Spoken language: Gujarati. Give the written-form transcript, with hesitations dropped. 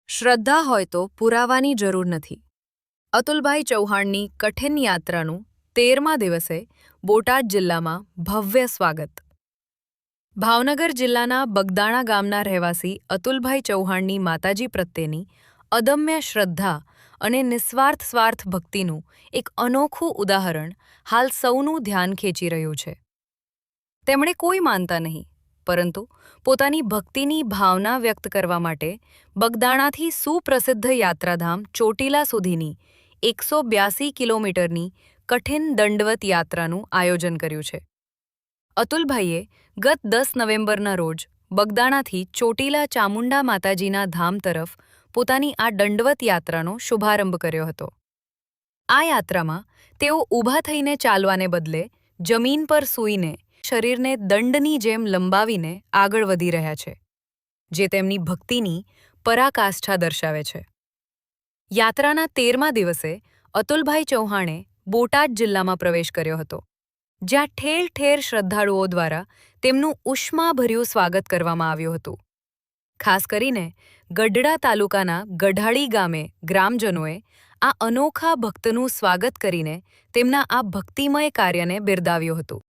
શ્રદ્ધા હોય તો પુરાવાની જરૂર નથી. અતુલભાઈ ચૌહાણની કઠિન યાત્રાનું 13મા દિવસે બોટાદ જિલ્લામાં ભવ્ય સ્વાગત. ભાવનગર જિલ્લાના બગદાણા ગામના રહેવાસી અતુલભાઈ ચૌહાણની માતાજી પ્રત્યેની અદમ્ય શ્રદ્ધા અને નિસ્વાર્થ સ્વાર્થ ભક્તિનું એક અનોખું ઉદાહરણ હાલ સૌનું ધ્યાન ખેંચી રહ્યું છે. તેમણે કોઈ માનતા નહીં, પરંતુ પોતાની ભક્તિની ભાવના વ્યક્ત કરવા માટે બગદાણાથી સુપ્રસિદ્ધ યાત્રાધામ ચોટીલા સુધીની 182 કિલોમીટરની કઠિન દંડવત યાત્રાનું આયોજન કર્યું છે. અતુલભાઈએ ગત 10 નવેમ્બરના રોજ બગદાણાથી ચોટીલા ચામુંડા માતાજીના ધામ તરફ પોતાની આ દંડવત યાત્રાનો શુભારંભ કર્યો હતો. આ યાત્રામાં તેઓ ઊભા થઈને ચાલવાને બદલે જમીન પર સૂઈને શરીરને દંડની જેમ લંબાવીને આગળ વધી રહ્યા છે, જે તેમની ભક્તિની પરાકાષ્ઠા દર્શાવે છે. યાત્રાના 13મા દિવસે અતુલભાઈ ચૌહાણે બોટાદ જિલ્લામાં પ્રવેશ કર્યો હતો, જ્યાં ઠેર ઠેર શ્રદ્ધાળુઓ દ્વારા તેમનું ઉષ્માભર્યું સ્વાગત કરવામાં આવ્યું હતું. ખાસ કરીને ગઢડા તાલુકાના ગઢાળી ગામે ગ્રામજનોએ આ અનોખા ભક્તનું સ્વાગત કરીને તેમના આ ભક્તિમય કાર્યને બિરદાવ્યું હતું.